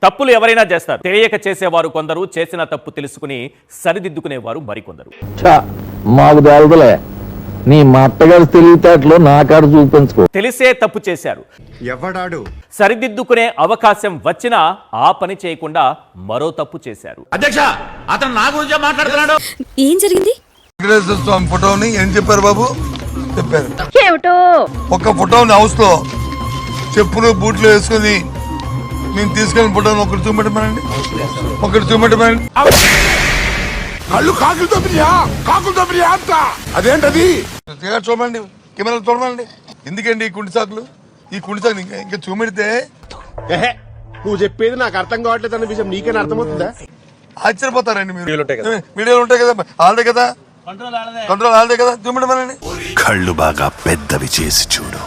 తప్పులు ఎవరైనా చేస్తారు. తెలియక చేసేవారు కొందరు, చేసిన తప్పు తెలుసుకుని సరిదిద్దుకునేవారు మరికొందరు. మాకు తెలదలే, నీ మా అత్తగారు తెలివితేటలో నా కాడ చూపించుకో. తెలిసే తప్పు చేశారు, ఎవడాడు సరిదిద్దుకునే అవకాశం వచ్చినా ఆ పని చేయకుండా మరో తప్పు చేశారు. అధ్యక్ష, అతను నా గురించి మాట్లాడుతున్నాడు. ఏం జరిగింది? వెంకటేశ్వర స్వామి ఫోటోని ఏం చెప్పారు బాబు? చెప్పారు ఏమిటో ఒక ఫోటోని హౌస్ లో చెప్పులు బూట్లు వేసుకుని మేము తీసుకెళ్ళిన ఫోటోని ఒకటి చూపెట్టమనండి, ఒకటి చూపెట్టమనండి. కళ్ళు కాకులతో అంత అదేంటది? చూడండి, కెమెరా చూడమండి. ఎందుకండి ఈ కుంటి సాకులు? ఈ కుంటి సాకులు ఇంకా చూపెడితే నువ్వు చెప్పేది నాకు అర్థం కావట్లేదు అన్న విషయం నీకేనా అర్థమవుతుందా? ఆశ్చర్యపోతారండి మీరు. వీడియోలు ఉంటాయి కదా, ఆల్దే కదా, కంట్రోల్ ఆల్దే కదా, చూపెట్టమనండి. కళ్ళు బాగా పెద్దవి చేసి చూడు.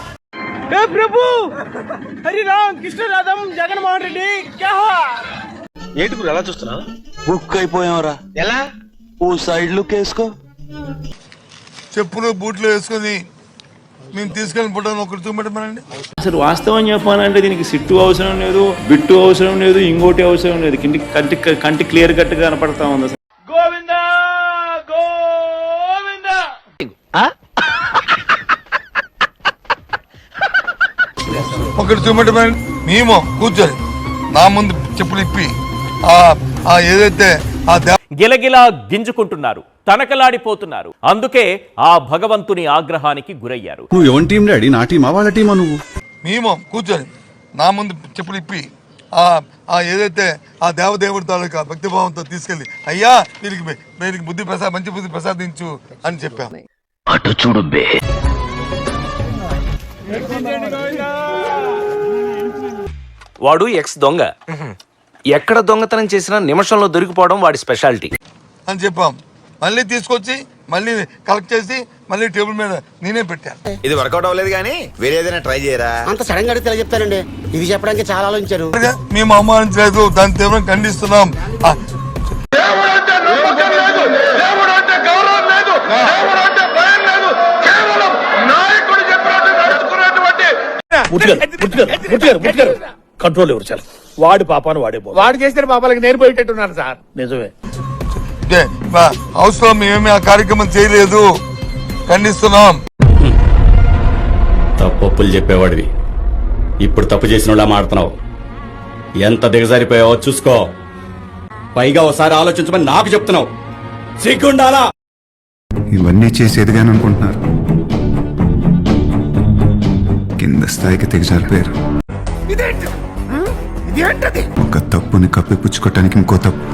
ప్రభు హరి రామ్ కృష్ణ రాధం జగన్మోహన్ రెడ్డి ఏంటి గురు ఎలా చూస్తున్నా? బుక్ అయిపోయావరా? ఎలా? ఓ సైడ్ లుక్ వేసుకో. చెప్పులు బూట్లు వేసుకుని మేము తీసుకెళ్ళిన ఫోటోని ఒకటి చూపెట్టమనండి. అసలు వాస్తవం చెప్పాలంటే దీనికి సిట్టు అవసరం లేదు, బిట్టు అవసరం లేదు, ఇంకోటి అవసరం లేదు. కంటి క్లియర్ కట్ గా కనపడతా ఉంది. గోవిందా గోవిందా. ఒకటి చూపెట్టమనండి. మేము కూర్చొని నా ముందు చెప్పులు ఇప్పి ఏదైతే గిలగిలా గింజుకుంటున్నారు, తనకలాడిపోతున్నారు. అందుకే ఆ భగవంతుని ఆగ్రహానికి గురయ్యారు. నువ్వు ఎవరి టీం డాడీ? నా టీమా వాళ్ళ టీమా? నువ్వు మేము కూర్చొని నా ముందు చెప్పులు ఇప్పి ఏదైతే ఆ దేవదేవుడి తాలూకా భక్తిభావంతో తీసుకెళ్లి అయ్యా వీరికి బుద్ధి మంచి బుద్ధి ప్రసాదించు అని చెప్పాను. అటు చూడు బే. వాడు ఎక్స్ దొంగ. ఎక్కడ దొంగతనం చేసినా నిమిషంలో దొరికిపోవడం వాడి స్పెషాలిటీ అని చెప్పాం. మళ్ళీ తీసుకొచ్చి మళ్ళీ కలెక్ట్ చేసి మళ్ళీ టేబుల్ మీద నేనే పెట్టాను. ఇది వర్కౌట్ అవ్వలేదు కానీ వేరే ఏదైనా ట్రై చేయరా? అంత సడన్ గా అడిగితే చెప్తానండి, ఇది చెప్పడానికి చాలా ఆలోచించాను. మేము అవమానించలేదు, దాన్ని తీవ్రంగా ఖండిస్తున్నాం. కంట్రోల్ ఎవరు చాలు. వాడి పాపాను వాడే వాడు చేసిన పాపాలకి నేను పోయేటట్టున్నాను సార్. నిజమే. హౌస్ లో మేమేమి ఆ కార్యక్రమం చేయలేదు, ఖండిస్తున్నాం. తప్పులు చెప్పేవాడివి ఇప్పుడు తప్పు చేసిన వాళ్ళ మాడుతున్నావు. ఎంత దిగజారిపోయావో చూసుకో. పైగా ఒకసారి ఆలోచించమని నాకు చెప్తున్నావు. సిగ్గుండాలా? ఇవన్నీ చేసేదిగాని అనుకుంటున్నారు, కింద స్థాయికి దిగజారిపోయారు. ఒక తప్పుని కప్పిపుచ్చుకోవటానికి ఇంకో తప్పు,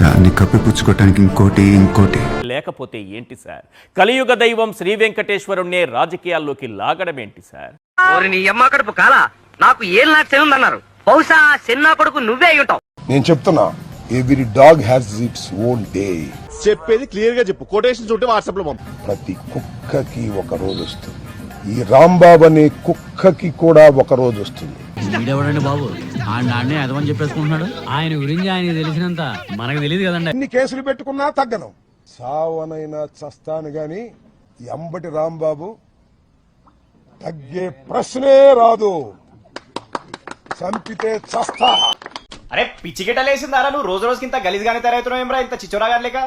దాన్ని కప్పిపుచ్చుకోవటానికి ఇంకోటి. లేకపోతే ఏంటి సార్? కలియుగ దైవం శ్రీ వెంకటేశ్వరుణ్ణే రాజకీయాల్లోకి లాగడం ఏంటి సార్? నీ అమ్మ కడుపు కాలా, నాకు ఏం నాకు తెలియదన్నారు. బహుశా చిన్న కొడుకు నువ్వే అయి ఉంటావు. నేను చెప్తున్నా, every dog has its own day. చెప్పేది క్లియర్ గా చెప్పు, కొటేషన్ ఉంటే వాట్సాప్ లో పంపు. ప్రతి కుక్కకి ఒక రోజు వస్తుంది, ఈ రాంబాబు అనే కుక్కకి కూడా ఒక రోజు వస్తుంది. వీడెవడండి బాబు? నాన్నే అదమని చెప్పేసుకుంటున్నాడు. ఆయన గురించి ఆయన తెలిసినంత మనకు తెలియదు కదండి. ఎన్ని కేసులు పెట్టుకున్నా తగ్గను, సావనైనా చస్తాను గాని ఎంబటి రాంబాబు తగ్గే ప్రశ్నే రాదు. చంపితే చస్తా. అరే పిచ్చి గిట్టలేసిందారా? నువ్వు రోజు రోజుకింత గలీజ్గానే తయారవుతున్నావు ఏమ్రా, ఇంత చిచ్చోరాగా లేక.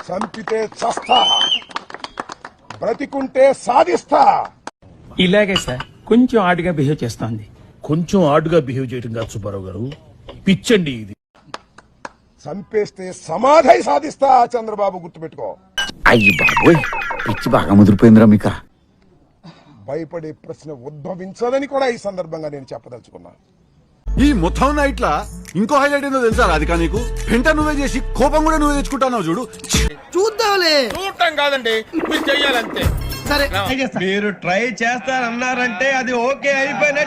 చంపితే చస్తా, బ్రతికుంటే సాధిస్తా. ఇలాగే సార్ కొంచెం ఆడుగా బిహేవ్ చేస్తోంది. కొంచెం ఆడుగా బిహేవ్ చేయడం కాదు సుబ్బారావు గారు, పిచ్చండి ఇది. చంపేస్తే సమాధి సాధిస్తా చంద్రబాబు, గుర్తుపెట్టుకో. అయ్యి బాబోయ్, పిచ్చి బాగా ముదిరిపోయిందిరా మీక. భయపడే ప్రశ్న ఉద్భవించదని కూడా ఈ సందర్భంగా నేను చెప్పదలుచుకున్నాను. ఈ మొత్తం నైట్ లా ఇంకో హైలైట్ ఏందో తెలుసా రాధికా నీకు? వెంట నువ్వే చేసి కోపం కూడా నువ్వే తెచ్చుకుంటావు చూడు. చూద్దాంలే. చూడటం కాదండి, మీరు చెయ్యాలంతే. సరే మీరు ట్రై చేస్తారన్నారంటే అది ఓకే అయిపోయిన